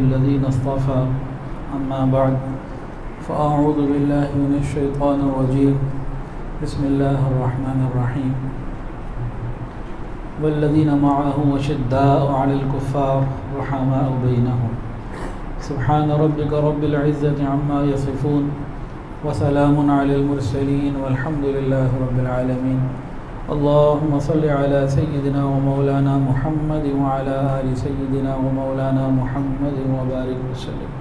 الذين اصطفى أما بعد فأعوذ بالله من الشيطان الرجيم بسم الله الرحمن الرحيم والذين معه أشداء على الكفار رحماء بينهم سبحان ربك رب العزة عما يصفون وسلام على المرسلين والحمد لله رب العالمين اللهم صل على سيدنا ومولانا محمد وعلى آل سيدنا ومولانا محمد وبارك وسلم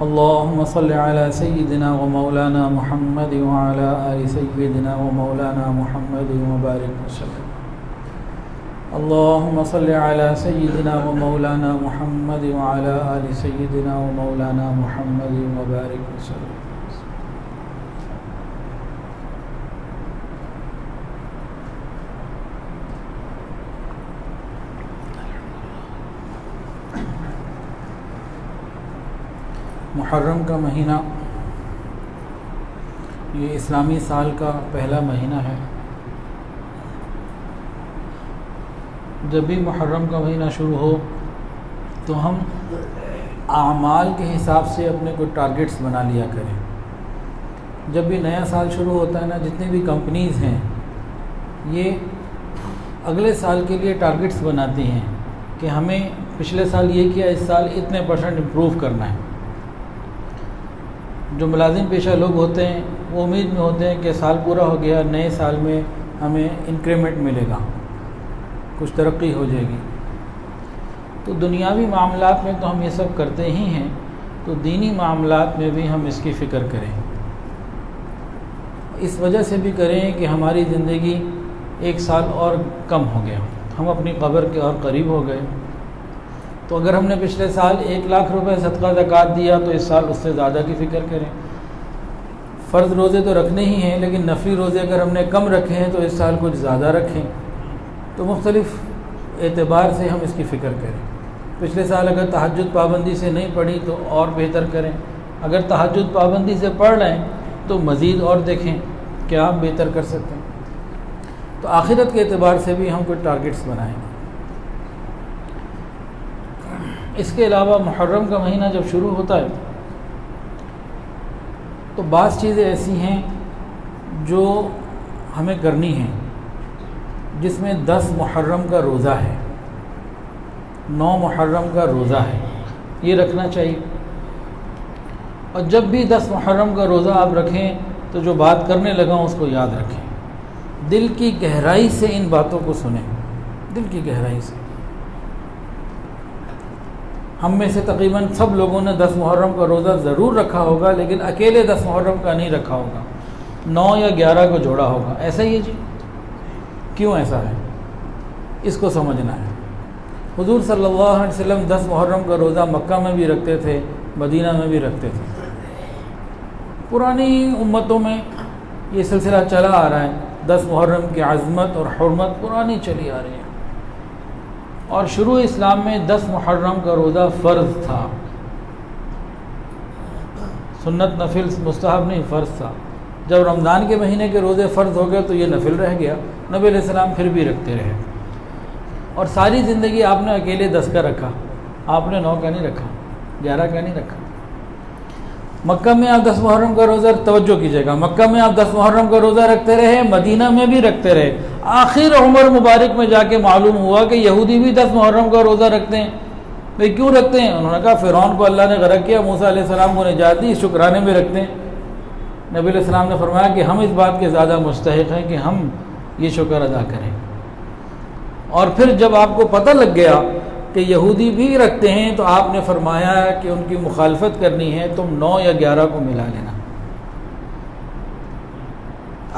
اللهم صل على سيدنا ومولانا محمد وعلى آل سيدنا ومولانا محمد وبارك وسلم اللهم صل على سيدنا ومولانا محمد وعلى آل سيدنا ومولانا محمد وبارك وسلم محرم کا مہینہ یہ اسلامی سال کا پہلا مہینہ ہے۔ جب بھی محرم کا مہینہ شروع ہو تو ہم اعمال کے حساب سے اپنے کوئی ٹارگٹس بنا لیا کریں۔ جب بھی نیا سال شروع ہوتا ہے نا، جتنی بھی کمپنیز ہیں یہ اگلے سال کے لیے ٹارگٹس بناتی ہیں کہ ہمیں پچھلے سال یہ کیا، اس سال اتنے % امپروو کرنا ہے۔ جو ملازم پیشہ لوگ ہوتے ہیں وہ امید میں ہوتے ہیں کہ سال پورا ہو گیا، نئے سال میں ہمیں انکریمنٹ ملے گا، کچھ ترقی ہو جائے گی۔ تو دنیاوی معاملات میں تو ہم یہ سب کرتے ہی ہیں، تو دینی معاملات میں بھی ہم اس کی فکر کریں، اس وجہ سے بھی کریں کہ ہماری زندگی ایک سال اور کم ہو گیا، ہم اپنی قبر کے اور قریب ہو گئے۔ تو اگر ہم نے پچھلے سال 1,00,000 روپے صدقہ زکوٰۃ دیا تو اس سال اس سے زیادہ کی فکر کریں۔ فرض روزے تو رکھنے ہی ہیں، لیکن نفلی روزے اگر ہم نے کم رکھے ہیں تو اس سال کچھ زیادہ رکھیں۔ تو مختلف اعتبار سے ہم اس کی فکر کریں۔ پچھلے سال اگر تہجد پابندی سے نہیں پڑھی تو اور بہتر کریں، اگر تہجد پابندی سے پڑھ لیں تو مزید اور دیکھیں کیا ہم بہتر کر سکتے ہیں۔ تو آخرت کے اعتبار سے بھی ہم کوئی ٹارگٹس بنائیں گے۔ اس کے علاوہ محرم کا مہینہ جب شروع ہوتا ہے تو بعض چیزیں ایسی ہیں جو ہمیں کرنی ہیں، جس میں 10 محرم کا روزہ ہے، 9 محرم کا روزہ ہے، یہ رکھنا چاہیے۔ اور جب بھی 10 محرم کا روزہ آپ رکھیں تو جو بات کرنے لگا ہوں اس کو یاد رکھیں، دل کی گہرائی سے ان باتوں کو سنیں، دل کی گہرائی سے۔ ہم میں سے تقریباً سب لوگوں نے 10 محرم کا روزہ ضرور رکھا ہوگا، لیکن اکیلے 10 محرم کا نہیں رکھا ہوگا، 9 یا 11 کو جوڑا ہوگا۔ ایسا ہی ہے جی؟ کیوں ایسا ہے؟ اس کو سمجھنا ہے۔ حضور صلی اللہ علیہ وسلم 10 محرم کا روزہ مکہ میں بھی رکھتے تھے، مدینہ میں بھی رکھتے تھے۔ پرانی امتوں میں یہ سلسلہ چلا آ رہا ہے، 10 محرم کی عظمت اور حرمت پرانی چلی آ رہی ہے۔ اور شروع اسلام میں 10 محرم کا روزہ فرض تھا، سنت نفل مستحب نہیں، فرض تھا۔ جب رمضان کے مہینے کے روزے فرض ہو گئے تو یہ نفل رہ گیا، نبی علیہ السلام پھر بھی رکھتے رہے۔ اور ساری زندگی آپ نے اکیلے 10 کا رکھا، آپ نے 9 کا نہیں رکھا، 11 کا نہیں رکھا۔ مکہ میں آپ 10 محرم کا روزہ، توجہ کیجیے گا، مکہ میں آپ 10 محرم کا روزہ رکھتے رہے، مدینہ میں بھی رکھتے رہے۔ آخر عمر مبارک میں جا کے معلوم ہوا کہ یہودی بھی 10 محرم کا روزہ رکھتے ہیں۔ بھئی کیوں رکھتے ہیں؟ انہوں نے کہا فرعون کو اللہ نے غرق کیا، موسیٰ علیہ السلام کو نجات دی، شکرانے میں رکھتے ہیں۔ نبی علیہ السلام نے فرمایا کہ ہم اس بات کے زیادہ مستحق ہیں کہ ہم یہ شکر ادا کریں۔ اور پھر جب آپ کو پتہ لگ گیا کہ یہودی بھی رکھتے ہیں تو آپ نے فرمایا کہ ان کی مخالفت کرنی ہے، تم 9 یا 11 کو ملا لینا۔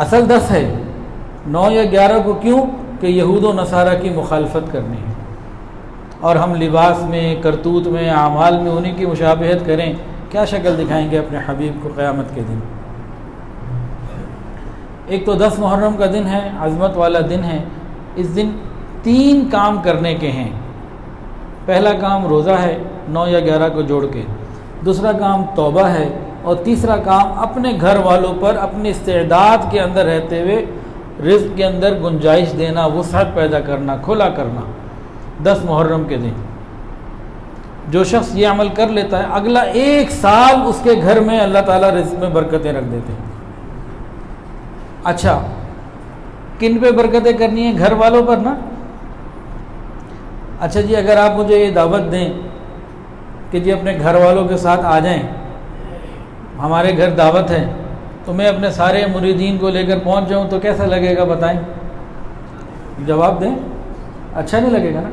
اصل 10 ہے، 9 یا 11 کو کیوں؟ کہ یہود و نصارہ کی مخالفت کرنی ہے۔ اور ہم لباس میں، کرتوت میں، اعمال میں انہی کی مشابہت کریں، کیا شکل دکھائیں گے اپنے حبیب کو قیامت کے دن؟ ایک تو 10 محرم کا دن ہے، عظمت والا دن ہے۔ اس دن 3 کام کرنے کے ہیں۔ پہلا کام روزہ ہے 9 یا 11 کو جوڑ کے، دوسرا کام توبہ ہے، اور تیسرا کام اپنے گھر والوں پر اپنی استعداد کے اندر رہتے ہوئے رزق کے اندر گنجائش دینا، وسعت پیدا کرنا، کھلا کرنا 10 محرم کے دن۔ جو شخص یہ عمل کر لیتا ہے اگلا 1 سال اس کے گھر میں اللہ تعالیٰ رزق میں برکتیں رکھ دیتے ہیں۔ اچھا، کن پہ برکتیں کرنی ہیں؟ گھر والوں پر نا۔ اچھا جی، اگر آپ مجھے یہ دعوت دیں کہ جی اپنے گھر والوں کے ساتھ آ جائیں، ہمارے گھر دعوت ہے، تو میں اپنے سارے مریدین کو لے کر پہنچ جاؤں تو کیسا لگے گا بتائیں؟ جواب دیں، اچھا نہیں لگے گا نا۔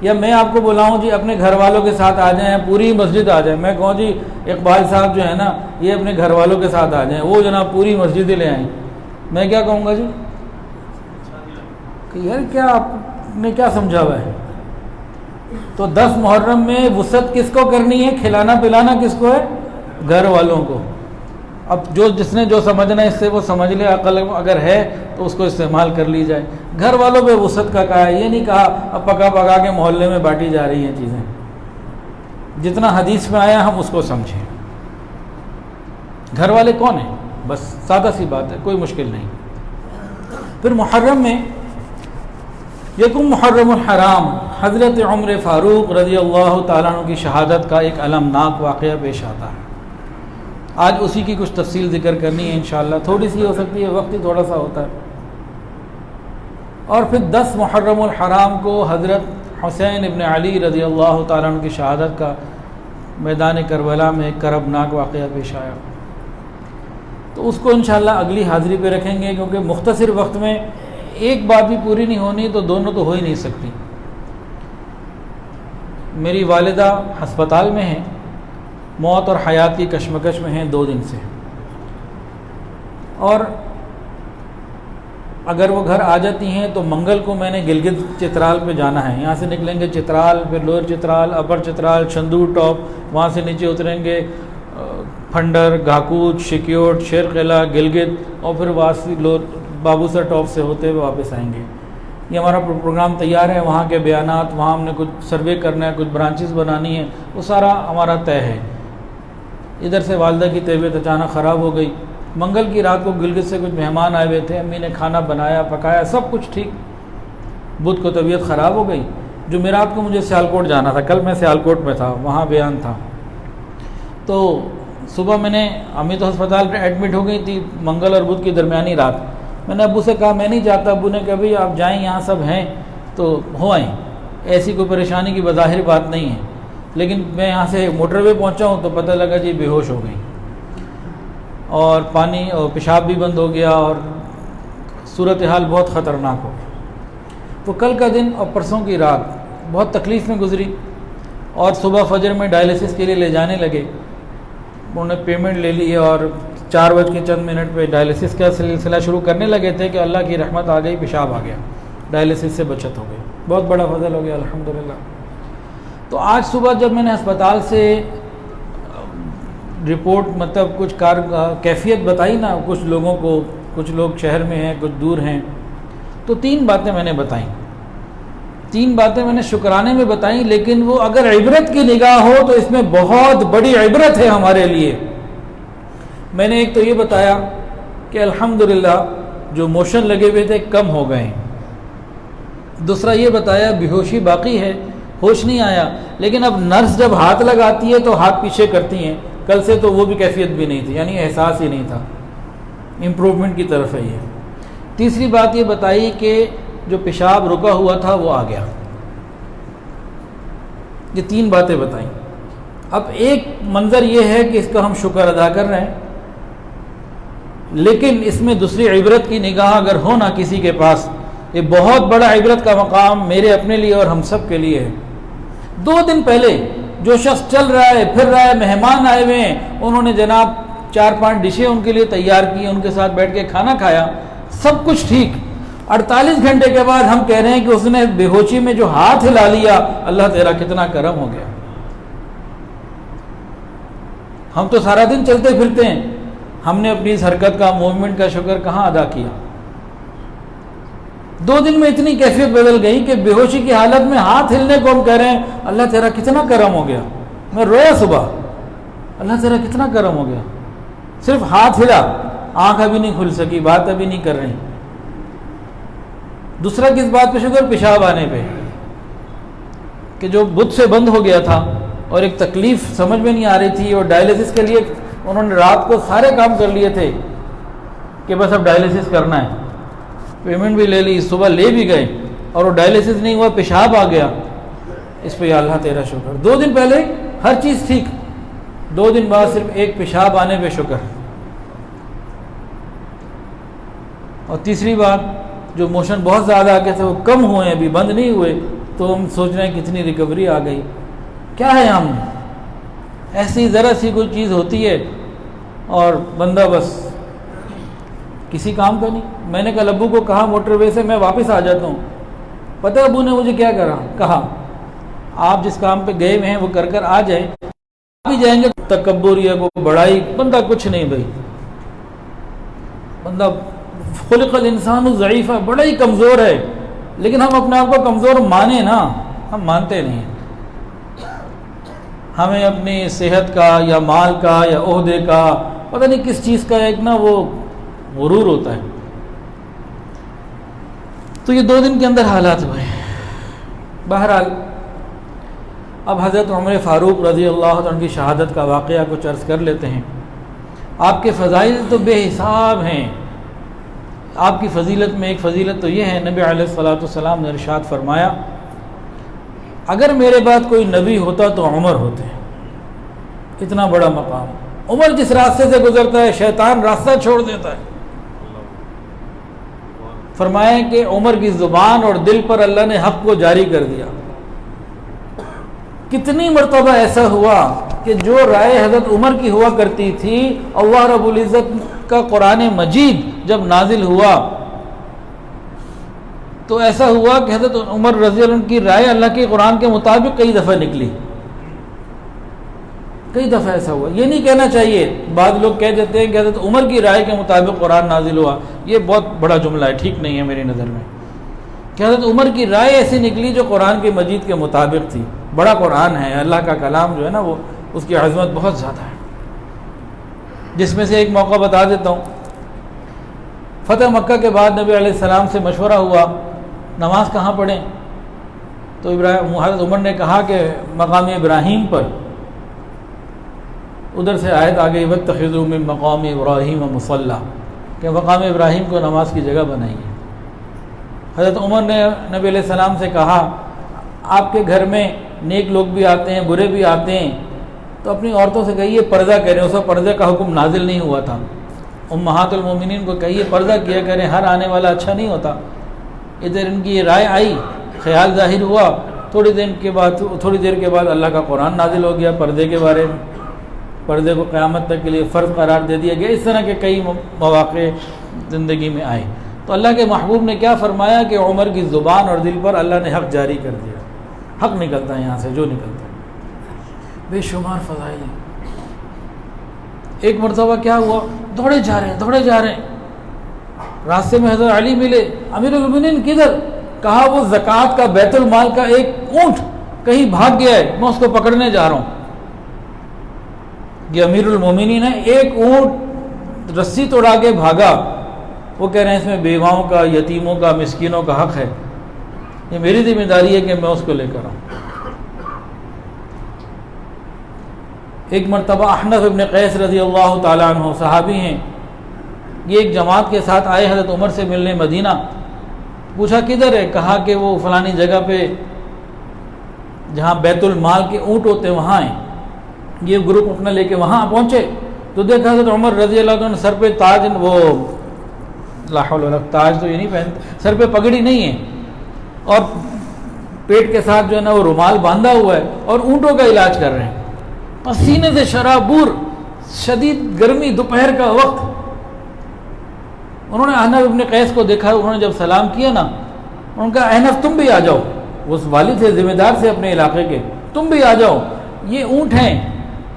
یا میں آپ کو بلاؤں جی اپنے گھر والوں کے ساتھ آ جائیں، پوری مسجد آ جائیں، میں کہوں جی اقبال صاحب جو ہے نا یہ اپنے گھر والوں کے ساتھ آ جائیں، وہ جناب پوری مسجد لے آئیں، میں کیا کہوں گا جی کہ یار کیا آپ نے کیا سمجھا ہوا ہے؟ تو 10 محرم میں وسعت کس کو کرنی ہے؟ کھلانا پلانا کس کو ہے؟ گھر والوں کو۔ اب جس نے جو سمجھنا ہے اس سے وہ سمجھ لے، عقل اگر ہے تو اس کو استعمال کر لی جائے۔ گھر والوں پہ وسعت کا کہا ہے، یہ نہیں کہا اب پکا پکا کے محلے میں بانٹی جا رہی ہیں چیزیں۔ جتنا حدیث میں آیا ہم اس کو سمجھیں۔ گھر والے کون ہیں؟ بس سادہ سی بات ہے، کوئی مشکل نہیں۔ پھر محرم میں یکم محرم الحرام، حضرت عمر فاروق رضی اللہ تعالیٰ عنہ کی شہادت کا ایک المناک واقعہ پیش آتا ہے۔ آج اسی کی کچھ تفصیل ذکر کرنی ہے انشاءاللہ، تھوڑی سی ہو سکتی ہے، وقت ہی تھوڑا سا ہوتا ہے۔ اور پھر 10 محرم الحرام کو حضرت حسین ابن علی رضی اللہ تعالیٰ عنہ کی شہادت کا میدان کربلا میں ایک کربناک واقعہ پیش آیا، تو اس کو انشاءاللہ اگلی حاضری پہ رکھیں گے، کیونکہ مختصر وقت میں ایک بات بھی پوری نہیں ہونی تو دونوں تو ہو ہی نہیں سکتی۔ میری والدہ ہسپتال میں ہیں، موت اور حیات کی کشمکش میں ہیں 2 دن سے، اور اگر وہ گھر آ جاتی ہیں تو منگل کو میں نے گلگت چترال پہ جانا ہے۔ یہاں سے نکلیں گے چترال، پھر لوئر چترال، اپر چترال، چندور ٹاپ، وہاں سے نیچے اتریں گے پھنڈر، گھاکوچ، شکیوٹ، شیر قلعہ، گلگت، اور پھر واسی بابوسر ٹاپ سے ہوتے ہوئے واپس آئیں گے۔ یہ ہمارا پروگرام تیار ہے، وہاں کے بیانات، وہاں ہم نے کچھ سروے کرنا ہے، کچھ برانچز بنانی ہے، وہ سارا ہمارا طے ہے۔ ادھر سے والدہ کی طبیعت اچانک خراب ہو گئی، منگل کی رات کو گلگت سے کچھ مہمان آئے ہوئے تھے، امی نے کھانا بنایا پکایا، سب کچھ ٹھیک، بدھ کو طبیعت خراب ہو گئی۔ جمعرات کو مجھے سیالکوٹ جانا تھا، کل میں سیالکوٹ میں تھا، وہاں بیان تھا، تو صبح میں نے، امی تو ہسپتال پہ ایڈمٹ ہو گئی تھی منگل اور بدھ کی درمیانی رات، میں نے ابو سے کہا میں نہیں جاتا، ابو نے کہا بھائی آپ جائیں، یہاں سب ہیں تو ہو آئیں، ایسی کوئی پریشانی کی بظاہر بات نہیں ہے۔ لیکن میں یہاں سے موٹر وے پہنچا ہوں تو پتہ لگا جی بے ہوش ہو گئی، اور پانی اور پیشاب بھی بند ہو گیا، اور صورتحال بہت خطرناک ہو گئی۔ تو کل کا دن اور پرسوں کی رات بہت تکلیف میں گزری، اور صبح فجر میں ڈائلیسس کے لیے لے جانے لگے، انہوں نے پیمنٹ لے لی، اور 4:00 پہ ڈائلیسس کا سلسلہ شروع کرنے لگے تھے کہ اللہ کی رحمت آ گئی، پیشاب آ گیا، ڈائلیسس سے بچت ہو گئی، بہت بڑا فضل ہو گیا الحمدللہ۔ تو آج صبح جب میں نے ہسپتال سے رپورٹ مطلب کچھ کیفیت بتائی نا کچھ لوگوں کو، کچھ لوگ شہر میں ہیں کچھ دور ہیں، تو 3 باتیں میں نے بتائیں، 3 باتیں میں نے شکرانے میں بتائیں، لیکن وہ اگر عبرت کی نگاہ ہو تو اس میں بہت بڑی عبرت ہے ہمارے لیے۔ میں نے ایک تو یہ بتایا کہ الحمدللہ جو موشن لگے ہوئے تھے کم ہو گئے، دوسرا یہ بتایا بے ہوشی باقی ہے، ہوش نہیں آیا، لیکن اب نرس جب ہاتھ لگاتی ہے تو ہاتھ پیچھے کرتی ہیں، کل سے تو وہ بھی کیفیت بھی نہیں تھی، یعنی احساس ہی نہیں تھا، امپروومنٹ کی طرف ہے یہ۔ تیسری بات یہ بتائی کہ جو پیشاب رکا ہوا تھا وہ آ گیا۔ یہ 3 باتیں بتائیں۔ اب ایک منظر یہ ہے کہ اس کا ہم شکر ادا کر رہے ہیں، لیکن اس میں دوسری عبرت کی نگاہ اگر ہو نا کسی کے پاس، یہ بہت بڑا عبرت کا مقام میرے اپنے لیے اور ہم سب کے لیے ہے۔ 2 دن پہلے جو شخص چل رہا ہے پھر رہا ہے، مہمان آئے ہوئے ہیں، انہوں نے جناب 4-5 ڈشیں ان کے لیے تیار کی، ان کے ساتھ بیٹھ کے کھانا کھایا، سب کچھ ٹھیک۔ 48 گھنٹے کے بعد ہم کہہ رہے ہیں کہ اس نے بے ہوشی میں جو ہاتھ ہلا لیا، اللہ تیرا کتنا کرم ہو گیا۔ ہم تو سارا دن چلتے پھرتے ہیں، ہم نے اپنی اس حرکت کا، موومنٹ کا شکر کہاں ادا کیا؟ 2 دن میں اتنی کیفیت بدل گئی کہ بے ہوشی کی حالت میں ہاتھ ہلنے کو ہم کہہ رہے ہیں اللہ تیرا کتنا کرم ہو گیا۔ میں رویا صبح، اللہ تیرا کتنا کرم ہو گیا، صرف ہاتھ ہلا، آنکھ ابھی نہیں کھل سکی، بات ابھی نہیں کر رہی۔ دوسرا کس بات پہ شکر؟ پیشاب آنے پہ، کہ جو بدھ سے بند ہو گیا تھا اور ایک تکلیف سمجھ میں نہیں آ رہی تھی، اور ڈائلیسس کے لیے انہوں نے رات کو سارے کام کر لیے تھے کہ بس اب ڈائلیسس کرنا ہے، پیمنٹ بھی لے لی، صبح لے بھی گئے، اور وہ ڈائلیسس نہیں ہوا، پیشاب آ گیا۔ اس پہ یا اللہ تیرا شکر، 2 دن پہلے ہر چیز ٹھیک، 2 دن بعد صرف ایک پیشاب آنے پہ شکر۔ اور تیسری بات، جو موشن بہت زیادہ آ گئے تھے وہ کم ہوئے، ابھی بند نہیں ہوئے، تو ہم سوچ رہے ہیں کتنی ریکوری آ گئی۔ کیا ہے ہم، ایسی ذرا سی کوئی چیز ہوتی ہے اور بندہ بس کسی کام کا نہیں۔ میں نے کل ابو کو کہا موٹر وے سے میں واپس آ جاتا ہوں، پتہ ابو نے مجھے کیا کہا آپ جس کام پہ گئے ہوئے ہیں وہ کر آ جائیں، بھی جائیں گے تکبر یا کوئی بڑائی، بندہ کچھ نہیں بھائی، بندہ خلق الانسان ضعیف ہے، بڑا ہی کمزور ہے، لیکن ہم اپنے آپ کو کمزور مانیں نا، ہم مانتے نہیں ہیں۔ ہمیں اپنی صحت کا یا مال کا یا عہدے کا پتہ نہیں کس چیز کا ایک نا وہ غرور ہوتا ہے۔ تو یہ 2 دن کے اندر حالات ہوئے۔ بہرحال اب حضرت عمر فاروق رضی اللہ عنہ کی شہادت کا واقعہ کچھ عرض کر لیتے ہیں۔ آپ کے فضائل تو بے حساب ہیں۔ آپ کی فضیلت میں ایک فضیلت تو یہ ہے، نبی علیہ الصلوۃ والسلام نے ارشاد فرمایا اگر میرے بعد کوئی نبی ہوتا تو عمر ہوتے۔ اتنا بڑا مقام، عمر جس راستے سے گزرتا ہے شیطان راستہ چھوڑ دیتا ہے۔ فرمایا کہ عمر کی زبان اور دل پر اللہ نے حق کو جاری کر دیا۔ کتنی مرتبہ ایسا ہوا کہ جو رائے حضرت عمر کی ہوا کرتی تھی، اللہ رب العزت کا قرآن مجید جب نازل ہوا تو ایسا ہوا کہ حضرت عمر رضی اللہ عنہ کی رائے اللہ کے قرآن کے مطابق کئی دفعہ نکلی، کئی دفعہ ایسا ہوا۔ یہ نہیں کہنا چاہیے، بعض لوگ کہہ دیتے ہیں کہ حضرت عمر کی رائے کے مطابق قرآن نازل ہوا، یہ بہت بڑا جملہ ہے، ٹھیک نہیں ہے میری نظر میں، کہ حضرت عمر کی رائے ایسی نکلی جو قرآن کے مجید کے مطابق تھی۔ بڑا قرآن ہے، اللہ کا کلام جو ہے نا وہ اس کی عظمت بہت زیادہ ہے، جس میں سے ایک موقع بتا دیتا ہوں۔ فتح مکہ کے بعد نبی علیہ السلام سے مشورہ ہوا نماز کہاں پڑھیں، تو حضرت عمر نے کہا کہ مقام ابراہیم پر، ادھر سے آیت آ گئی واتخذوا من مقام ابراہیم مصلی، کہ مقام ابراہیم کو نماز کی جگہ بنائیے۔ حضرت عمر نے نبی علیہ السلام سے کہا آپ کے گھر میں نیک لوگ بھی آتے ہیں برے بھی آتے ہیں، تو اپنی عورتوں سے کہیے پردہ کریں، اس وقت پردے کا حکم نازل نہیں ہوا تھا، امہات المومنین کو کہیے پردہ کیا کریں، ہر آنے والا اچھا نہیں ہوتا۔ ادھر ان کی یہ رائے آئی، خیال ظاہر ہوا، تھوڑی دیر کے بعد اللہ کا قرآن نازل ہو گیا پردے کے بارے میں، پردے کو قیامت تک کے لیے فرض قرار دے دیا گیا۔ اس طرح کے کئی مواقع زندگی میں آئے، تو اللہ کے محبوب نے کیا فرمایا کہ عمر کی زبان اور دل پر اللہ نے حق جاری کر دیا، حق نکلتا ہے یہاں سے جو نکلتا ہے، بے شمار فضائل ہیں۔ ایک مرتبہ کیا ہوا، دوڑے جا رہے ہیں، راستے میں حضرت علی ملے، امیر المومنین کدھر؟ کہا وہ زکوٰۃ کا بیت المال کا ایک اونٹ کہیں بھاگ گیا ہے، میں اس کو پکڑنے جا رہا ہوں۔ یہ امیر المومنین ہے، ایک اونٹ رسی توڑا کے بھاگا، وہ کہہ رہے ہیں اس میں بیواؤں کا، یتیموں کا، مسکینوں کا حق ہے، یہ میری ذمہ داری ہے کہ میں اس کو لے کر آؤں۔ ایک مرتبہ احنف ابن قیس رضی اللہ تعالیٰ عنہ صحابی ہیں، یہ ایک جماعت کے ساتھ آئے حضرت عمر سے ملنے مدینہ، پوچھا کدھر ہے؟ کہا کہ وہ فلانی جگہ پہ جہاں بیت المال کے اونٹ ہوتے ہیں وہاں ہیں۔ یہ گروپ اپنا لے کے وہاں پہنچے تو دیکھا حضرت عمر رضی اللہ عنہ سر پہ تاج، وہ لا حول ولا قوت، تاج تو یہ نہیں پہنتے، سر پہ پگڑی نہیں ہے، اور پیٹ کے ساتھ جو ہے نا وہ رومال باندھا ہوا ہے، اور اونٹوں کا علاج کر رہے ہیں، پسینے سے شرابور، شدید گرمی، دوپہر کا وقت۔ انہوں نے احنف ابن قیس کو دیکھا، انہوں نے جب سلام کیا نا، انہوں نے کہا احنف تم بھی آ جاؤ، اس والد سے ذمہ دار سے اپنے علاقے کے، تم بھی آ جاؤ، یہ اونٹ ہیں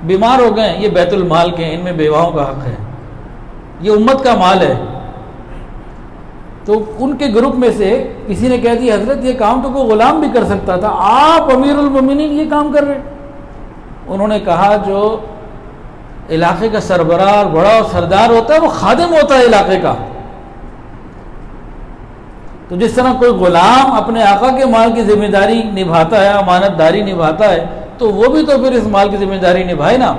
بیمار ہو گئے، یہ بیت المال کے ہیں، ان میں بیواؤں کا حق ہے، یہ امت کا مال ہے۔ تو ان کے گروپ میں سے کسی نے کہہ دیا حضرت یہ کام تو کوئی غلام بھی کر سکتا تھا، آپ امیر المومنین یہ کام کر رہے۔ انہوں نے کہا جو علاقے کا سربراہ اور بڑا سردار ہوتا ہے وہ خادم ہوتا ہے علاقے کا، تو جس طرح کوئی غلام اپنے آقا کے مال کی ذمہ داری نبھاتا ہے، امانت داری نبھاتا ہے، تو وہ بھی تو پھر اس مال کی ذمہ داری نبھائے نا.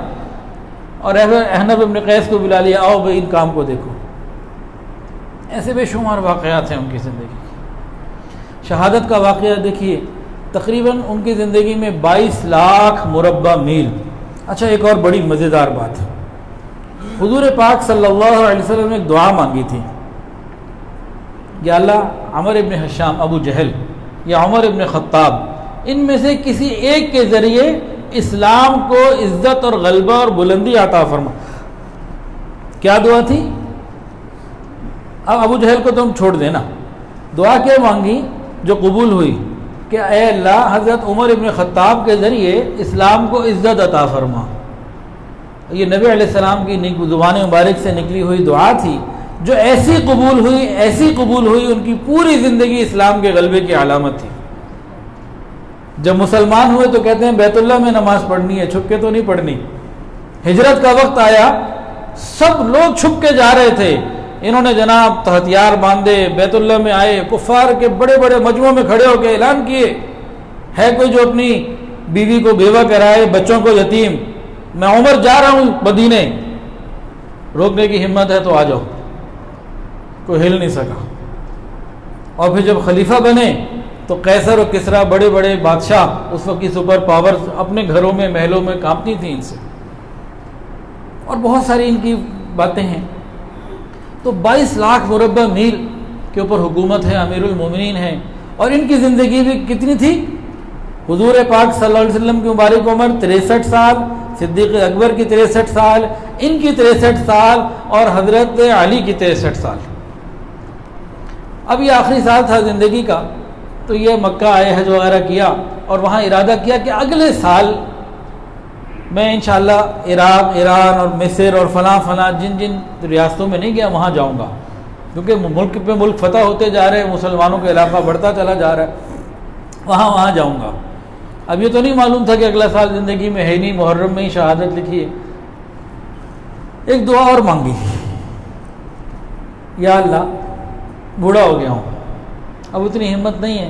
اور احنف ابن قیس کو بلا لیا, آؤ بھائی ان کام کو دیکھو. ایسے بے شمار واقعات ہیں ان کی زندگی. شہادت کا واقعہ دیکھیے, تقریباً ان کی زندگی میں 22 لاکھ مربع میل. اچھا ایک اور بڑی مزیدار بات, حضور پاک صلی اللہ علیہ وسلم نے ایک دعا مانگی تھی, یا اللہ عمر ابن حشام ابو جہل یا عمر ابن خطاب, ان میں سے کسی ایک کے ذریعے اسلام کو عزت اور غلبہ اور بلندی عطا فرما. کیا دعا تھی؟ اب ابو جہل کو تم چھوڑ دینا, دعا کیا مانگی جو قبول ہوئی کہ اے اللہ حضرت عمر ابن خطاب کے ذریعے اسلام کو عزت عطا فرما. یہ نبی علیہ السلام کی زبان مبارک سے نکلی ہوئی دعا تھی جو ایسی قبول ہوئی ان کی پوری زندگی اسلام کے غلبے کی علامت تھی. جب مسلمان ہوئے تو کہتے ہیں بیت اللہ میں نماز پڑھنی ہے, چھپ کے تو نہیں پڑھنی. ہجرت کا وقت آیا, سب لوگ چھپ کے جا رہے تھے, انہوں نے جناب ہتھیار باندھے بیت اللہ میں آئے, کفار کے بڑے بڑے مجموعوں میں کھڑے ہو کے اعلان کیے, ہے کوئی جو اپنی بیوی کو بیوہ کرائے, بچوں کو یتیم, میں عمر جا رہا ہوں مدینے, روکنے کی ہمت ہے تو آ جاؤ. کوئی ہل نہیں سکا. اور پھر جب خلیفہ بنے تو قیصر و کسریٰ بڑے بڑے بادشاہ, اس وقت کی سپر پاورز, اپنے گھروں میں محلوں میں کانپتی تھیں ان سے. اور بہت ساری ان کی باتیں ہیں. تو 22 لاکھ مربع میل کے اوپر حکومت ہے, امیر المومنین ہیں, اور ان کی زندگی بھی کتنی تھی؟ حضور پاک صلی اللہ علیہ وسلم کی مبارک عمر 63 سال, صدیق اکبر کی 63 سال, ان کی 63 سال, اور حضرت علی کی 63 سال. اب یہ آخری سال تھا زندگی کا, تو یہ مکہ آئے, حج وغیرہ کیا, اور وہاں ارادہ کیا کہ اگلے سال میں انشاءاللہ عراق, ایران اور مصر اور فلاں جن ریاستوں میں نہیں گیا وہاں جاؤں گا, کیونکہ ملک پہ ملک فتح ہوتے جا رہے ہیں, مسلمانوں کا علاقہ بڑھتا چلا جا رہا ہے, وہاں جاؤں گا. اب یہ تو نہیں معلوم تھا کہ اگلا سال زندگی میں ہے نہیں, محرم میں ہی شہادت لکھی ہے. ایک دعا اور مانگی, یا اللہ بوڑھا ہو گیا ہوں, اب اتنی ہمت نہیں ہے,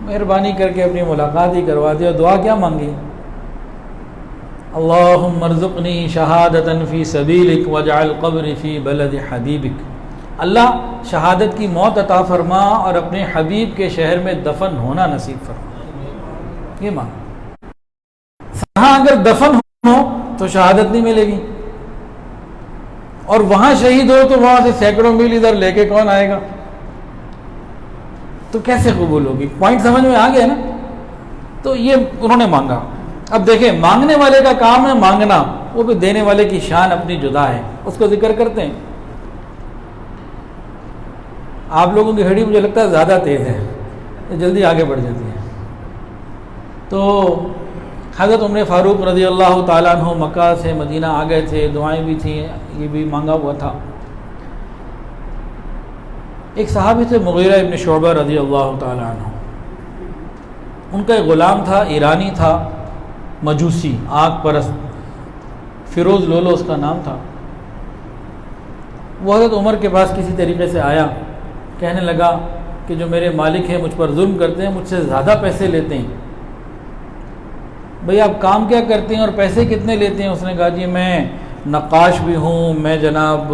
مہربانی کر کے اپنی ملاقات ہی کروا دیا. دعا کیا مانگی؟ اللہم ارزقنی شہادتا فی سبیلک واجعل قبری فی بلد حبیبک. اللہ شہادت کی موت عطا فرما اور اپنے حبیب کے شہر میں دفن ہونا نصیب فرما. یہ مانگ. ہاں اگر دفن ہو تو شہادت نہیں ملے گی, اور وہاں شہید ہو تو وہاں سے سینکڑوں میل ادھر لے کے کون آئے گا, تو کیسے قبول ہوگی؟ پوائنٹ سمجھ میں آ گیا نا. تو یہ انہوں نے مانگا. اب دیکھیں, مانگنے والے کا کام ہے مانگنا, وہ بھی دینے والے کی شان اپنی جدا ہے, اس کو ذکر کرتے ہیں. آپ لوگوں کی ہڈی مجھے لگتا ہے زیادہ تیز ہے, جلدی آگے بڑھ جاتی ہے. تو حضرت عمر فاروق رضی اللہ تعالیٰ عنہ مکہ سے مدینہ آ گئے تھے, دعائیں بھی تھیں, یہ بھی مانگا ہوا تھا. ایک صحابی تھے مغیرہ ابن شعبہ رضی اللہ تعالیٰ عنہ, ان کا ایک غلام تھا, ایرانی تھا, مجوسی, آگ پرست, فیروز لولو اس کا نام تھا. وہ حضرت عمر کے پاس کسی طریقے سے آیا, کہنے لگا کہ جو میرے مالک ہیں مجھ پر ظلم کرتے ہیں, مجھ سے زیادہ پیسے لیتے ہیں. بھئی آپ کام کیا کرتے ہیں اور پیسے کتنے لیتے ہیں؟ اس نے کہا جی میں نقاش بھی ہوں, میں جناب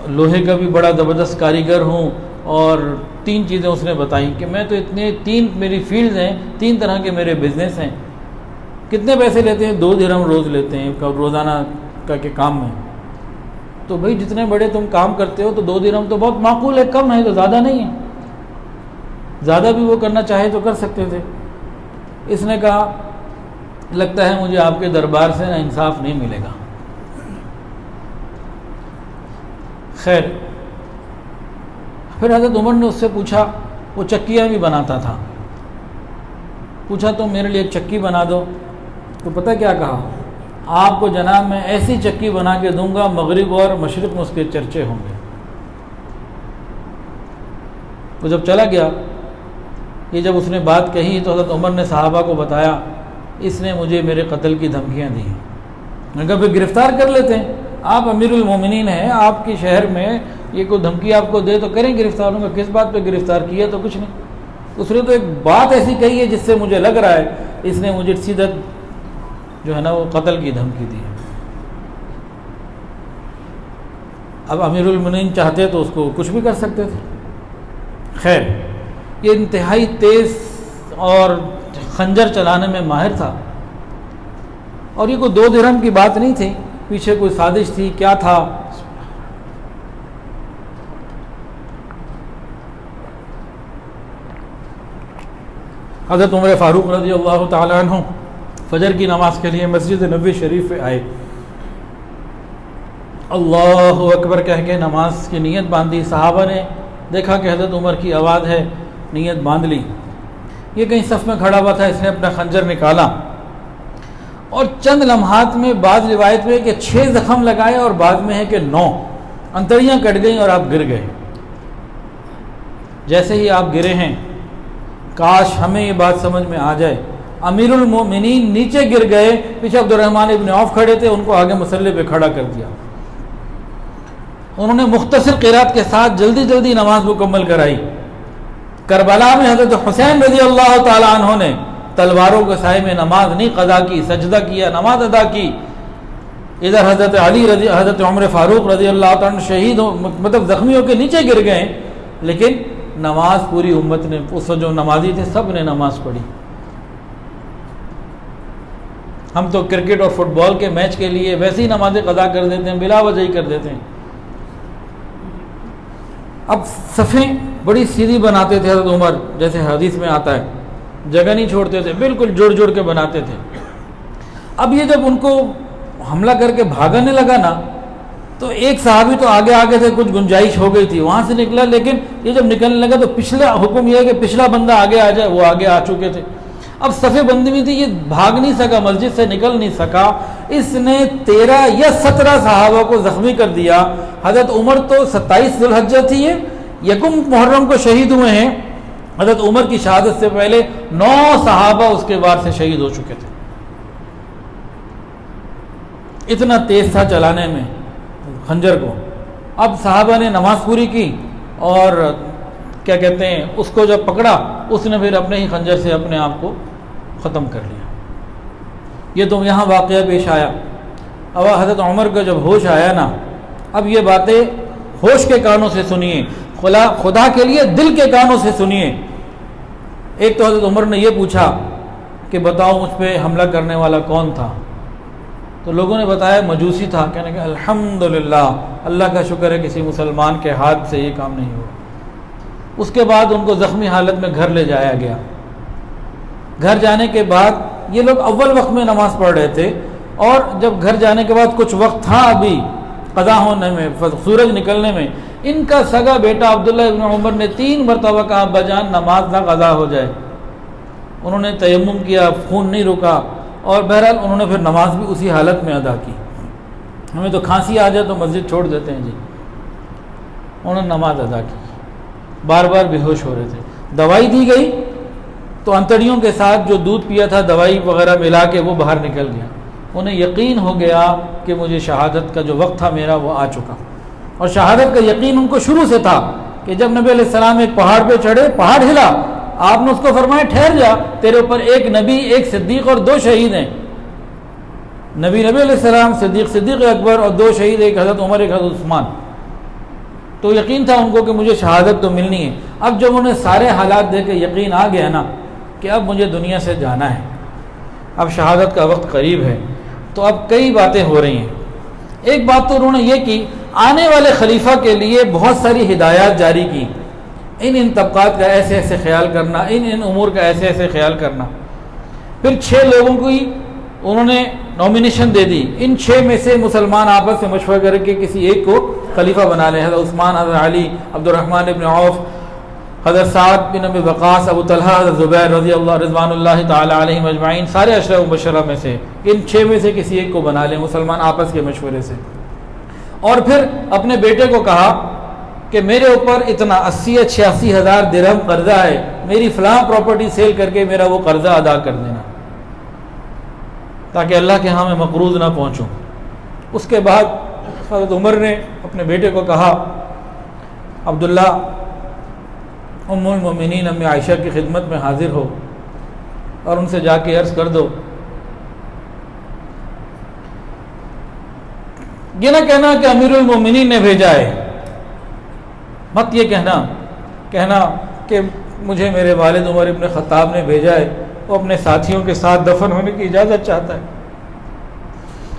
لوہے کا بھی بڑا زبردست کاریگر ہوں, اور 3 چیزیں اس نے بتائیں کہ میں تو اتنے 3 میری فیلڈز ہیں, 3 طرح کے میرے بزنس ہیں. کتنے پیسے لیتے ہیں؟ 2 درہم روز لیتے ہیں روزانہ کا کے کام میں. تو بھئی جتنے بڑے تم کام کرتے ہو تو 2 درہم تو بہت معقول ہے, کم ہے, تو زیادہ نہیں ہے. زیادہ بھی وہ کرنا چاہے تو کر سکتے تھے. اس نے کہا لگتا ہے مجھے آپ کے دربار سے نا انصاف نہیں ملے گا. خیر, پھر حضرت عمر نے اس سے پوچھا, وہ چکیاں بھی بناتا تھا, پوچھا تو میرے لیے ایک چکی بنا دو. تو پتہ کیا کہا؟ آپ کو جناب میں ایسی چکی بنا کے دوں گا مغرب اور مشرق میں اس کے چرچے ہوں گے. وہ جب چلا گیا, یہ جب اس نے بات کہی تو حضرت عمر نے صحابہ کو بتایا اس نے مجھے میرے قتل کی دھمکیاں دی. میں نے کہا پھر گرفتار کر لیتے ہیں, آپ امیر المومنین ہیں, آپ کے شہر میں یہ کوئی دھمکی آپ کو دے تو کریں گرفتار. کس بات پہ گرفتار کیا؟ تو کچھ نہیں. اس نے تو ایک بات ایسی کہی ہے جس سے مجھے لگ رہا ہے اس نے مجھے سیدھا جو ہے نا وہ قتل کی دھمکی دی ہے۔ اب امیر المومنین چاہتے تو اس کو کچھ بھی کر سکتے تھے۔ خیر، یہ انتہائی تیز اور خنجر چلانے میں ماہر تھا، اور یہ کوئی 2 درہم کی بات نہیں تھی، پیچھے کوئی سازش تھی، کیا تھا۔ حضرت عمر فاروق رضی اللہ تعالیٰ عنہ فجر کی نماز کے لیے مسجد نبوی شریف پہ آئے، اللہ اکبر کہہ کے نماز کی نیت باندھی۔ صحابہ نے دیکھا کہ حضرت عمر کی آواز ہے، نیت باندھ لی۔ یہ کہیں صف میں کھڑا ہوا تھا، اس نے اپنا خنجر نکالا، اور چند لمحات میں بعض روایت میں کہ 6 زخم لگائے، اور بعض میں ہے کہ 9 انتڑیاں کٹ گئیں اور آپ گر گئے۔ جیسے ہی آپ گرے ہیں، کاش ہمیں یہ بات سمجھ میں آ جائے، امیر المومنین نیچے گر گئے، پیچھے عبد الرحمن ابن عوف کھڑے تھے، ان کو آگے مصلی پہ کھڑا کر دیا۔ انہوں نے مختصر قرات کے ساتھ جلدی جلدی نماز مکمل کرائی۔ کربلا میں حضرت حسین رضی اللہ تعالی عنہ نے تلواروں کے سائے میں نماز نہیں قضا کی، سجدہ کیا، نماز ادا کی۔ ادھر حضرت عمر فاروق رضی اللہ تعالی عنہ شہید مطلب زخمی ہو کے نیچے گر گئے، لیکن نماز پوری امت نے، اس جو نمازی تھے سب نے نماز پڑھی۔ ہم تو کرکٹ اور فٹ بال کے میچ کے لیے ویسے ہی نمازیں قضا کر دیتے ہیں، بلا وجہ ہی کر دیتے ہیں۔ اب صفیں بڑی سیدھی بناتے تھے حضرت عمر، جیسے حدیث میں آتا ہے، جگہ نہیں چھوڑتے تھے، بالکل جڑ جڑ کے بناتے تھے۔ اب یہ جب ان کو حملہ کر کے بھاگنے لگا نا، تو ایک صحابی تو آگے آگے سے کچھ گنجائش ہو گئی تھی، وہاں سے نکلا، لیکن یہ جب نکلنے لگا تو پچھلا حکم یہ ہے کہ پچھلا بندہ آگے آ جائے، وہ آگے آ چکے تھے۔ اب صفیں بندی میں تھی، یہ بھاگ نہیں سکا، مسجد سے نکل نہیں سکا، اس نے 13 یا 17 صحابہ کو زخمی کر دیا۔ حضرت عمر تو 27 ذی الحجہ تھی، یکم محرم کو شہید ہوئے ہیں۔ حضرت عمر کی شہادت سے پہلے 9 صحابہ اس کے بعد سے شہید ہو چکے تھے۔ اتنا تیز تھا چلانے میں خنجر کو۔ اب صحابہ نے نماز پوری کی، اور کیا کہتے ہیں، اس کو جب پکڑا، اس نے پھر اپنے ہی خنجر سے اپنے آپ کو ختم کر لیا۔ یہ تو یہاں واقعہ پیش آیا۔ اب حضرت عمر کا جب ہوش آیا نا، اب یہ باتیں ہوش کے کانوں سے سنیے، خدا کے لیے دل کے کانوں سے سنیے۔ ایک تو حضرت عمر نے یہ پوچھا کہ بتاؤ مجھ پہ حملہ کرنے والا کون تھا؟ تو لوگوں نے بتایا مجوسی تھا۔ کہنے کہ الحمدللہ، اللہ کا شکر ہے کسی مسلمان کے ہاتھ سے یہ کام نہیں ہوا۔ اس کے بعد ان کو زخمی حالت میں گھر لے جایا گیا۔ گھر جانے کے بعد یہ لوگ اول وقت میں نماز پڑھ رہے تھے، اور جب گھر جانے کے بعد کچھ وقت تھا ابھی قضا ہونے میں، سورج نکلنے میں، ان کا سگا بیٹا عبداللہ ابن عمر نے 3 مرتبہ کہا ابا جان نماز نہ قضا ہو جائے۔ انہوں نے تیمم کیا، خون نہیں رکا، اور بہرحال انہوں نے پھر نماز بھی اسی حالت میں ادا کی۔ ہمیں تو کھانسی آ جائے تو مسجد چھوڑ دیتے ہیں جی، انہوں نے نماز ادا کی، بار بار بے ہوش ہو رہے تھے۔ دوائی دی گئی تو انتڑیوں کے ساتھ جو دودھ پیا تھا دوائی وغیرہ ملا کے وہ باہر نکل گیا۔ انہیں یقین ہو گیا کہ مجھے شہادت کا جو وقت تھا میرا وہ آ چکا، اور شہادت کا یقین ان کو شروع سے تھا کہ جب نبی علیہ السلام ایک پہاڑ پہ چڑھے، پہاڑ ہلا، آپ نے اس کو فرمایا ٹھہر جا، تیرے اوپر ایک نبی، ایک صدیق اور 2 شہید ہیں۔ نبی علیہ السلام، صدیق اکبر، اور 2 شہید، ایک حضرت عمر، ایک حضرت عثمان۔ تو یقین تھا ان کو کہ مجھے شہادت تو ملنی ہے۔ اب جب انہیں سارے حالات دیکھ کے یقین آ گیا نا کہ اب مجھے دنیا سے جانا ہے، اب شہادت کا وقت قریب ہے، تو اب کئی باتیں ہو رہی ہیں۔ ایک بات تو انہوں نے یہ کی، آنے والے خلیفہ کے لیے بہت ساری ہدایات جاری کی، ان طبقات کا ایسے ایسے خیال کرنا، ان امور کا ایسے ایسے خیال کرنا۔ پھر 6 لوگوں کی انہوں نے نامینیشن دے دی، ان 6 میں سے مسلمان آپس میں مشورہ کر کے کسی ایک کو خلیفہ بنا لیں۔ حضرت عثمان، حضرت علی، عبد الرحمن ابن عوف، حضرت سعد بن ابی وقاص، ابو طلحہ، حضرت زبیر رضوان اللہ تعالی علیہم اجمعین، سارے عشرہ مبشرہ میں سے ان 6 میں سے کسی ایک کو بنا لیں، مسلمان آپس کے مشورے سے۔ اور پھر اپنے بیٹے کو کہا کہ میرے اوپر اتنا 80-86 ہزار درہم قرضہ ہے، میری فلاں پراپرٹی سیل کر کے میرا وہ قرضہ ادا کر دینا، تاکہ اللہ کے ہاں میں مقروض نہ پہنچوں۔ اس کے بعد حضرت عمر نے اپنے بیٹے کو کہا عبداللہ ام المومنین امی عائشہ کی خدمت میں حاضر ہو، اور ان سے جا کے عرض کر دو یہ نہ کہنا کہ امیر المومنین نے بھیجا ہے، مت یہ کہنا کہ مجھے میرے والد عمر ابن خطاب نے بھیجا ہے، وہ اپنے ساتھیوں کے ساتھ دفن ہونے کی اجازت چاہتا ہے۔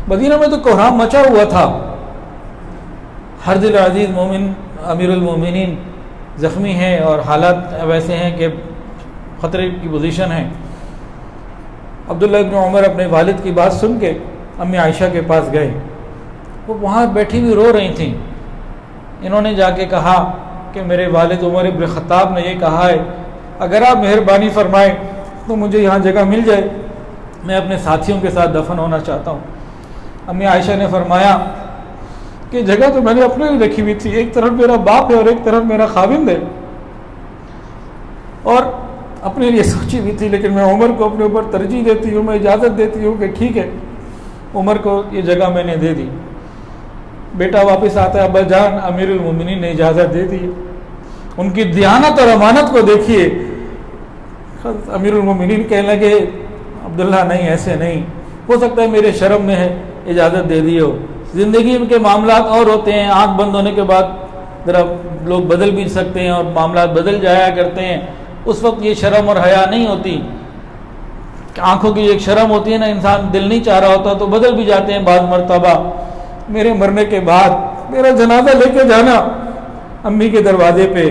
مدینہ میں تو کوہرام مچا ہوا تھا، ہر دل عزیز مومن امیر المومنین زخمی ہیں اور حالات ویسے ہیں کہ خطرے کی پوزیشن ہے۔ عبداللہ ابن عمر اپنے والد کی بات سن کے امی عائشہ کے پاس گئے، وہ وہاں بیٹھی ہوئی رو رہی تھیں۔ انہوں نے جا کے کہا کہ میرے والد عمر ابن خطاب نے یہ کہا ہے اگر آپ مہربانی فرمائیں تو مجھے یہاں جگہ مل جائے، میں اپنے ساتھیوں کے ساتھ دفن ہونا چاہتا ہوں۔ امی عائشہ نے فرمایا کہ جگہ تو میں نے اپنے لیے رکھی ہوئی تھی، ایک طرف میرا باپ ہے اور ایک طرف میرا خاوند ہے، اور اپنے لیے سوچی ہوئی تھی، لیکن میں عمر کو اپنے اوپر ترجیح دیتی ہوں، میں اجازت دیتی ہوں کہ ٹھیک ہے، عمر کو یہ جگہ میں نے دے دی۔ بیٹا واپس آتا ہے، ابا جان امیر المومنین نے اجازت دے دی۔ ان کی دیانت اور امانت کو دیکھیے، امیر المومنین کہنے لگے عبداللہ نہیں ایسے نہیں، ہو سکتا ہے میرے شرم میں ہے اجازت دے دی ہو، زندگی کے معاملات اور ہوتے ہیں، آنکھ بند ہونے کے بعد ذرا لوگ بدل بھی سکتے ہیں اور معاملات بدل جایا کرتے ہیں، اس وقت یہ شرم اور حیا نہیں ہوتی، آنکھوں کی ایک شرم ہوتی ہے نا، انسان دل نہیں چاہ رہا ہوتا تو بدل بھی جاتے ہیں بعض مرتبہ۔ میرے مرنے کے بعد میرا جنازہ لے کے جانا امی کے دروازے پہ،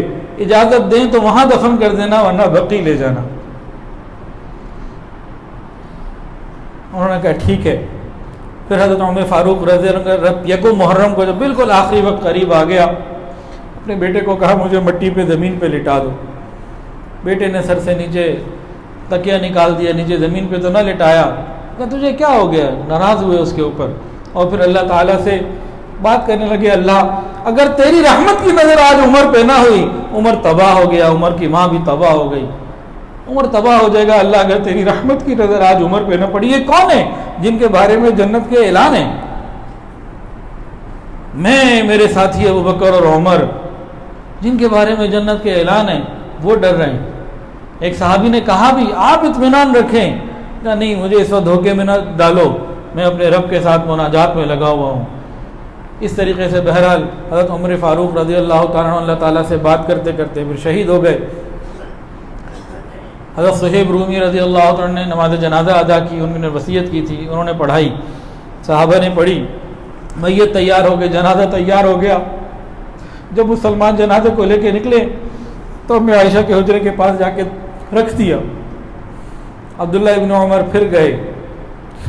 اجازت دیں تو وہاں دفن کر دینا ورنہ بقی لے جانا۔ انہوں نے کہا ٹھیک ہے۔ پھر حضرت عمر فاروق رضی اللہ عنہ یکم محرم کو جب بالکل آخری وقت قریب آ گیا، اپنے بیٹے کو کہا مجھے مٹی پہ زمین پہ لٹا دو۔ بیٹے نے سر سے نیچے تکیہ نکال دیا، نیچے زمین پہ تو نہ لٹایا، کہا تجھے کیا ہو گیا، ناراض ہوئے اس کے اوپر، اور پھر اللہ تعالیٰ سے بات کرنے لگے، اللہ اگر تیری رحمت کی نظر آج عمر پہ نہ ہوئی، عمر تباہ ہو گیا، عمر کی ماں بھی تباہ ہو گئی، عمر تباہ ہو جائے گا، اللہ اگر تیری رحمت کی نظر آج عمر پہ نہ پڑی۔ یہ کون ہے جن کے بارے میں جنت کے اعلان ہے؟ میں، میرے ساتھی ابو بکر اور عمر، جن کے بارے میں جنت کے اعلان ہے وہ ڈر رہے ہیں۔ ایک صحابی نے کہا بھی آپ اطمینان رکھیں، کہ نہیں مجھے اس وقت دھوکے میں نہ ڈالو، میں اپنے رب کے ساتھ مناجات میں لگا ہوا ہوں۔ اس طریقے سے بہرحال حضرت عمر فاروق رضی اللہ تعالیٰ اللہ تعالیٰ سے بات کرتے کرتے پھر شہید ہو گئے۔ حضرت صہیب رومی رضی اللہ عنہ نے نماز جنازہ ادا کی، انہوں نے وصیت کی تھی، انہوں نے پڑھائی، صحابہ نے پڑھی، میت تیار ہو گئے، جنازہ تیار ہو گیا۔ جب مسلمان جنازے کو لے کے نکلے تو میں عائشہ کے حجرے کے پاس جا کے رکھ دیا۔ عبداللہ ابن عمر پھر گئے،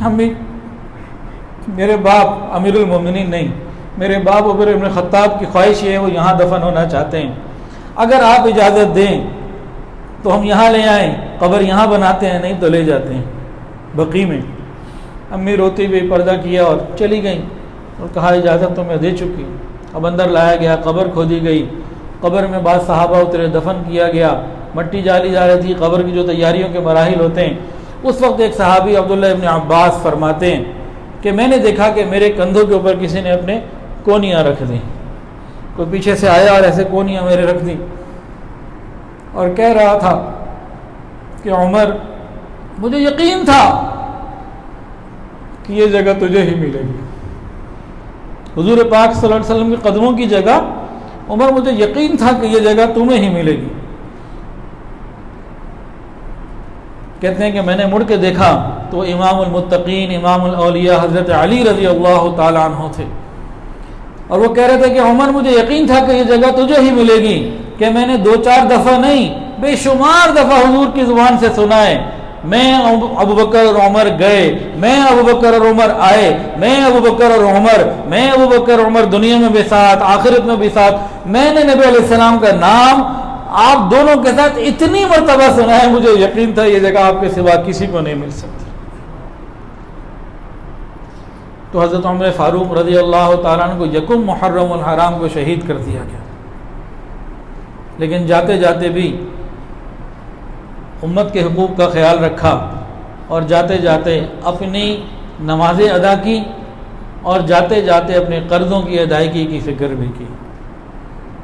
امی میرے باپ امیر المومنین نہیں، میرے باپ عمر ابن خطاب کی خواہش ہے وہ یہاں دفن ہونا چاہتے ہیں، اگر آپ اجازت دیں تو ہم یہاں لے آئیں، قبر یہاں بناتے ہیں، نہیں تو لے جاتے ہیں بقی میں۔ امی روتی ہوئی پردہ کیا اور چلی گئیں اور کہا اجازت تو میں دے چکی ہوں۔ اب اندر لایا گیا، قبر کھودی گئی، قبر میں بعض صحابہ اترے، دفن کیا گیا، مٹی ڈالی جا رہی تھی، قبر کی جو تیاریوں کے مراحل ہوتے ہیں۔ اس وقت ایک صحابی عبداللہ ابن عباس فرماتے ہیں کہ میں نے دیکھا کہ میرے کندھوں کے اوپر کسی نے اپنے کونیاں رکھ دیں، کوئی پیچھے سے آیا اور ایسے کونیاں میرے رکھ دیں، اور کہہ رہا تھا کہ عمر مجھے یقین تھا کہ یہ جگہ تجھے ہی ملے گی، حضور پاک صلی اللہ علیہ وسلم کے قدموں کی جگہ، عمر مجھے یقین تھا کہ یہ جگہ تمہیں ہی ملے گی۔ کہتے ہیں کہ میں نے مڑ کے دیکھا تو امام المتقین امام الاولیاء حضرت علی رضی اللہ تعالیٰ عنہ تھے، اور وہ کہہ رہے تھے کہ عمر مجھے یقین تھا کہ یہ جگہ تجھے ہی ملے گی، کہ میں نے 2-4 دفعہ نہیں بے شمار دفعہ حضور کی زبان سے سنا ہے، میں ابو بکر اور عمر گئے، میں ابو بکر اور عمر آئے، میں ابو بکر اور عمر، میں ابو بکر اور عمر دنیا میں بھی ساتھ، آخرت میں بھی ساتھ، میں نے نبی علیہ السلام کا نام آپ دونوں کے ساتھ اتنی مرتبہ سنا ہے، مجھے یقین تھا یہ جگہ آپ کے سوا کسی کو نہیں مل سکتی۔ تو حضرت عمر فاروق رضی اللہ تعالیٰ عنہ کو یکم محرم الحرام کو شہید کر دیا گیا، لیکن جاتے جاتے بھی امت کے حقوق کا خیال رکھا، اور جاتے جاتے اپنی نمازیں ادا کی، اور جاتے جاتے اپنے قرضوں کی ادائیگی کی فکر بھی کی۔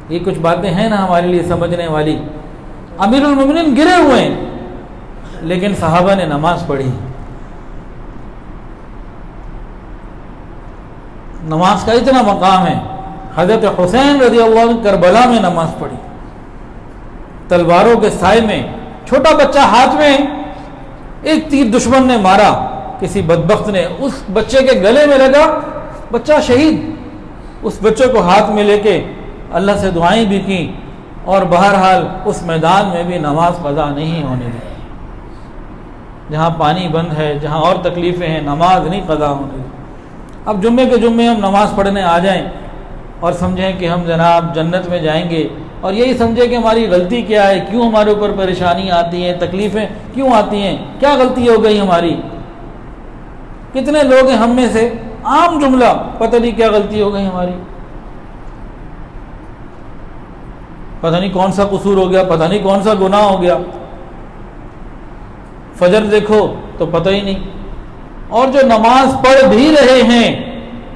یہ کچھ باتیں ہیں نا ہمارے لیے سمجھنے والی۔ امیر المومنین گرے ہوئے ہیں، لیکن صحابہ نے نماز پڑھی. نماز کا اتنا مقام ہے. حضرت حسین رضی اللہ عنہ کربلا میں نماز پڑھی, تلواروں کے سائے میں, چھوٹا بچہ ہاتھ میں, ایک تیر دشمن نے مارا, کسی بدبخت نے, اس بچے کے گلے میں لگا, بچہ شہید. اس بچے کو ہاتھ میں لے کے اللہ سے دعائیں بھی کی, اور بہرحال اس میدان میں بھی نماز قضا نہیں ہونے دی. جہاں پانی بند ہے, جہاں اور تکلیفیں ہیں, نماز نہیں قضا ہونے دی. اب جمعے کے جمعے ہم نماز پڑھنے آ جائیں اور سمجھیں کہ ہم جناب جنت میں جائیں گے, اور یہی سمجھیں کہ ہماری غلطی کیا ہے, کیوں ہمارے اوپر پریشانی آتی ہیں, تکلیفیں کیوں آتی ہیں, کیا غلطی ہو گئی ہماری. کتنے لوگ ہیں ہم میں سے, عام جملہ, پتہ نہیں کیا غلطی ہو گئی ہماری, پتہ نہیں کون سا قصور ہو گیا, پتہ نہیں کون سا گناہ ہو گیا. فجر دیکھو تو پتہ ہی نہیں. اور جو نماز پڑھ بھی رہے ہیں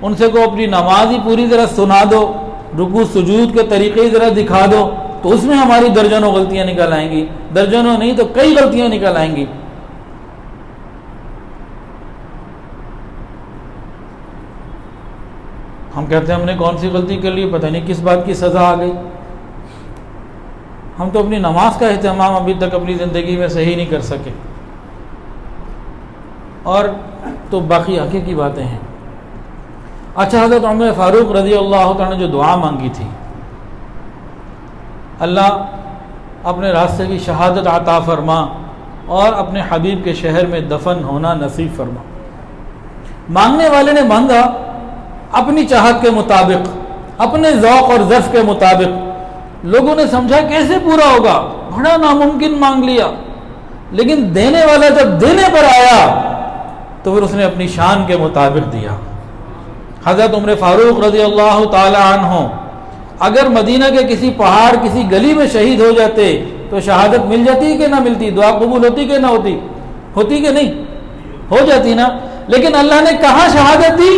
ان سے کو اپنی نماز ہی پوری طرح سنا دو, رکوع سجود کے طریقے ذرا دکھا دو, تو اس میں ہماری درجنوں غلطیاں نکل آئیں گی. درجنوں نہیں تو کئی غلطیاں نکل آئیں گی. ہم کہتے ہیں ہم نے کون سی غلطی کر لی, پتہ نہیں کس بات کی سزا آ گئی. ہم تو اپنی نماز کا اہتمام ابھی تک اپنی زندگی میں صحیح نہیں کر سکے. اور تو باقی حقیقی باتیں ہیں. اچھا, حضرت عمر فاروق رضی اللہ تعالیٰ نے جو دعا مانگی تھی, اللہ اپنے راستے کی شہادت عطا فرما اور اپنے حبیب کے شہر میں دفن ہونا نصیب فرما. مانگنے والے نے مانگا اپنی چاہت کے مطابق, اپنے ذوق اور ظرف کے مطابق. لوگوں نے سمجھا کیسے پورا ہوگا, بڑا ناممکن مانگ لیا. لیکن دینے والا جب دینے پر آیا تو پھر اس نے اپنی شان کے مطابق دیا. حضرت عمر فاروق رضی اللہ تعالی عنہ اگر مدینہ کے کسی پہاڑ, کسی گلی میں شہید ہو جاتے تو شہادت مل جاتی کہ نہ ملتی, دعا قبول ہوتی کہ نہ ہوتی, ہوتی کہ نہیں, ہو جاتی نا. لیکن اللہ نے کہاں شہادت دی,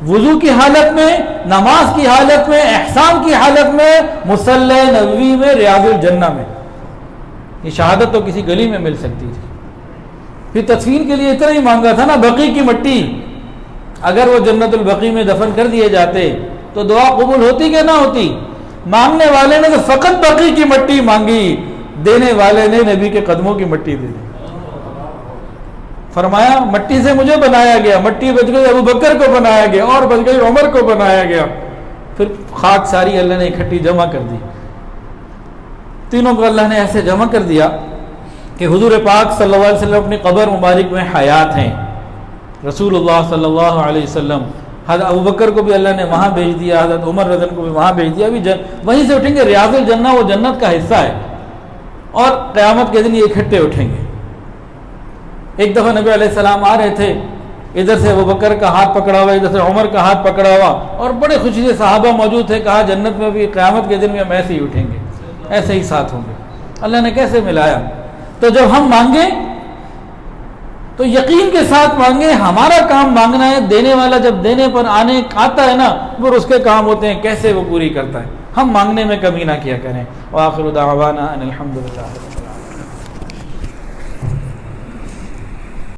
وضو کی حالت میں, نماز کی حالت میں, احسان کی حالت میں, مصلی نبوی میں, ریاض الجنہ میں. یہ شہادت تو کسی گلی میں مل سکتی تھی. پھر تدفین کے لیے اتنا ہی مانگا تھا نا, بقیع کی مٹی, اگر وہ جنت البقیع میں دفن کر دیے جاتے تو دعا قبول ہوتی کہ نہ ہوتی. مانگنے والے نے تو فقط بقیع کی مٹی مانگی, دینے والے نے نبی کے قدموں کی مٹی دے دی. فرمایا مٹی سے مجھے بنایا گیا, مٹی بچ گئی ابو بکر کو بنایا گیا, اور بچ گئی عمر کو بنایا گیا. پھر خاک ساری اللہ نے اکٹھی جمع کر دی. تینوں کو اللہ نے ایسے جمع کر دیا کہ حضور پاک صلی اللہ علیہ وسلم اپنی قبر مبارک میں حیات ہیں. رسول اللہ صلی اللہ علیہ وسلم, حضرت ابو بکر کو بھی اللہ نے وہاں بھیج دیا, حضرت عمر رضی اللہ عنہ کو بھی وہاں بھیج دیا. ابھی وہیں سے اٹھیں گے. ریاض الجنہ وہ جنت کا حصہ ہے, اور قیامت کے دن یہ اکٹھے اٹھیں گے. ایک دفعہ نبی علیہ السلام آ رہے تھے, ادھر سے ابو بکر کا ہاتھ پکڑا ہوا, ادھر سے عمر کا ہاتھ پکڑا ہوا, اور بڑے خوشی سے صحابہ موجود تھے. کہا جنت میں بھی قیامت کے دن میں ہم ایسے ہی اٹھیں گے, ایسے ہی ساتھ ہوں گے. اللہ نے کیسے ملایا. تو جب ہم مانگیں تو یقین کے ساتھ مانگیں. ہمارا کام مانگنا ہے, دینے والا جب دینے پر آتا ہے نا, پھر اس کے کام ہوتے ہیں کیسے وہ پوری کرتا ہے. ہم مانگنے میں کمی نہ کیا کریں. وآخر دعوانا ان الحمد للہ.